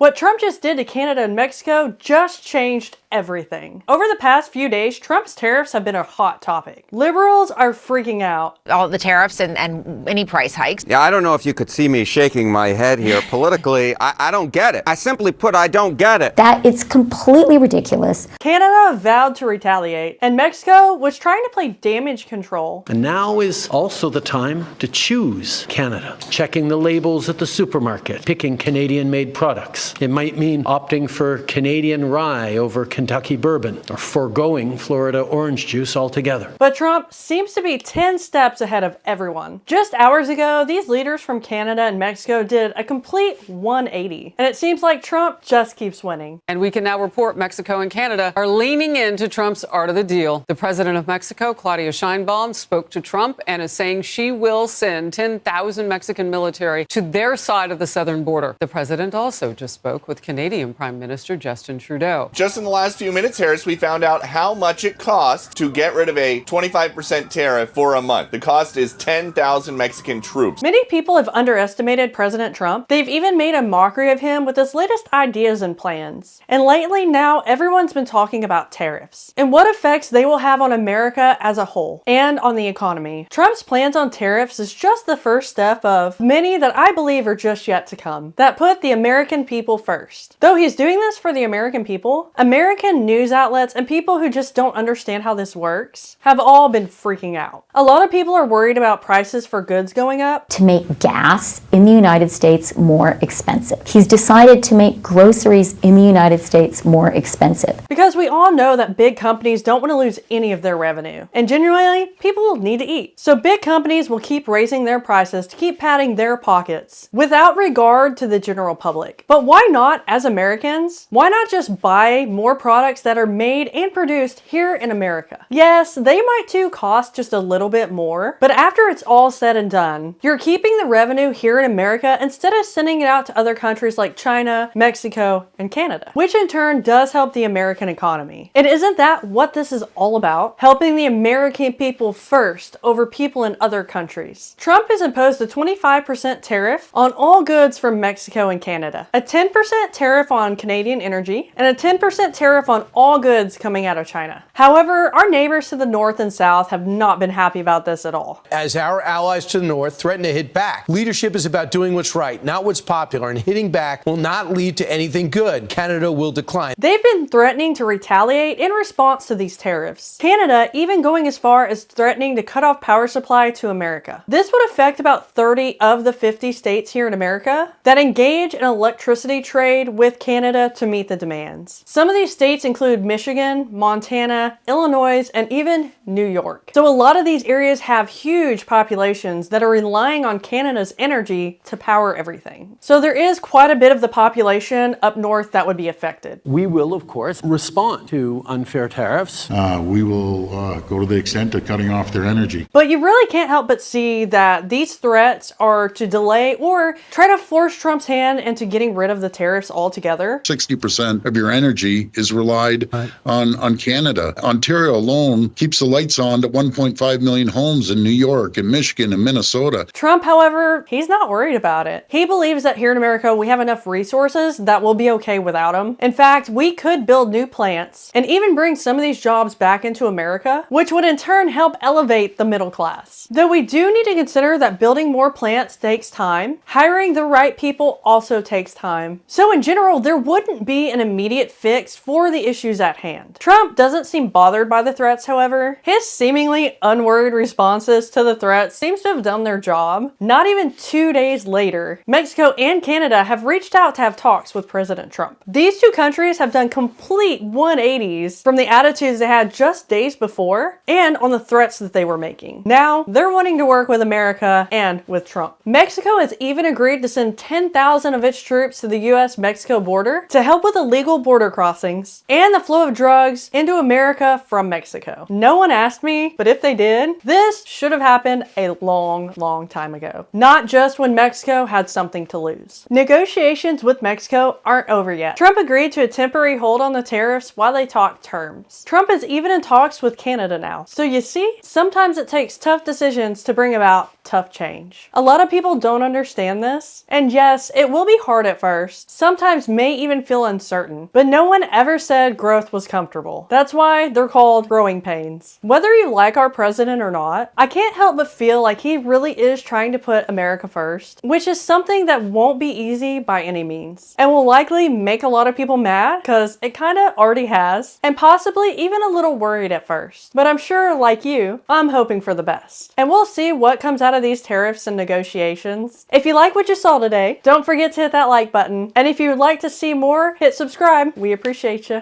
What Trump just did to Canada and Mexico just changed everything. Over the past few days, Trump's tariffs have been a hot topic. Liberals are freaking out. All the tariffs and any price hikes. Yeah, I don't know if you could see me shaking my head here politically. I don't get it. I simply put, I don't get it. That it's completely ridiculous. Canada vowed to retaliate, and Mexico was trying to play damage control. And now is also the time to choose Canada. Checking the labels at the supermarket, picking Canadian-made products. It might mean opting for Canadian rye over Kentucky bourbon, or foregoing Florida orange juice altogether. But Trump seems to be 10 steps ahead of everyone. Just hours ago, these leaders from Canada and Mexico did a complete 180. And it seems like Trump just keeps winning. And we can now report Mexico and Canada are leaning into Trump's art of the deal. The president of Mexico, Claudia Sheinbaum, spoke to Trump and is saying she will send 10,000 Mexican military to their side of the southern border. The president also just spoke with Canadian Prime Minister Justin Trudeau. Just in the last few minutes, Harris, we found out how much it costs to get rid of a 25% tariff for a month. The cost is 10,000 Mexican troops. Many people have underestimated President Trump. They've even made a mockery of him with his latest ideas and plans. And lately now, everyone's been talking about tariffs and what effects they will have on America as a whole and on the economy. Trump's plans on tariffs is just the first step of many that I believe are just yet to come, that put the American people first. Though he's doing this for the American people, American news outlets and people who just don't understand how this works have all been freaking out. A lot of people are worried about prices for goods going up. To make gas in the United States more expensive. He's decided to make groceries in the United States more expensive. Because we all know that big companies don't want to lose any of their revenue. And genuinely, people need to eat. So big companies will keep raising their prices to keep padding their pockets without regard to the general public. But why not, as Americans? Why not just buy more products that are made and produced here in America? Yes, they might too cost just a little bit more, but after it's all said and done, you're keeping the revenue here in America instead of sending it out to other countries like China, Mexico, and Canada, which in turn does help the American economy. And isn't that what this is all about? Helping the American people first over people in other countries. Trump has imposed a 25% tariff on all goods from Mexico and Canada, a 10% tariff on Canadian energy, and a 10% tariff on all goods coming out of China. However, our neighbors to the north and south have not been happy about this at all. As our allies to the north threaten to hit back, leadership is about doing what's right, not what's popular, and hitting back will not lead to anything good. Canada will decline. They've been threatening to retaliate in response to these tariffs. Canada even going as far as threatening to cut off power supply to America. This would affect about 30 of the 50 states here in America that engage in electricity trade with Canada to meet the demands. Some of these states include Michigan, Montana, Illinois, and even New York. So a lot of these areas have huge populations that are relying on Canada's energy to power everything. So there is quite a bit of the population up north that would be affected. We will, of course, respond to unfair tariffs. We will go to the extent of cutting off their energy. But you really can't help but see that these threats are to delay or try to force Trump's hand into getting rid of the tariffs altogether. 60% of your energy is relied on Canada. Ontario alone keeps the lights on to 1.5 million homes in New York and Michigan and Minnesota. Trump, however, he's not worried about it. He believes that here in America we have enough resources that we'll be okay without them. In fact, we could build new plants and even bring some of these jobs back into America, which would in turn help elevate the middle class. Though we do need to consider that building more plants takes time, hiring the right people also takes time. So in general, there wouldn't be an immediate fix for the issues at hand. Trump doesn't seem bothered by the threats, however. His seemingly unworried responses to the threats seems to have done their job. Not even 2 days later, Mexico and Canada have reached out to have talks with President Trump. These two countries have done complete 180s from the attitudes they had just days before and on the threats that they were making. Now, they're wanting to work with America and with Trump. Mexico has even agreed to send 10,000 of its troops to the US-Mexico border to help with illegal border crossings and the flow of drugs into America from Mexico. No one asked me, but if they did, this should have happened a long time ago. Not just when Mexico had something to lose. Negotiations with Mexico aren't over yet. Trump agreed to a temporary hold on the tariffs while they talk terms. Trump is even in talks with Canada now. So you see, sometimes it takes tough decisions to bring about tough change. A lot of people don't understand this, and yes, it will be hard at first. first, sometimes may even feel uncertain, but no one ever said growth was comfortable. That's why they're called growing pains. Whether you like our president or not, I can't help but feel like he really is trying to put America first, which is something that won't be easy by any means, and will likely make a lot of people mad, because it kinda already has, and possibly even a little worried at first. But I'm sure, like you, I'm hoping for the best. And we'll see what comes out of these tariffs and negotiations. If you like what you saw today, don't forget to hit that like button, and if you would like to see more, hit subscribe. We appreciate you.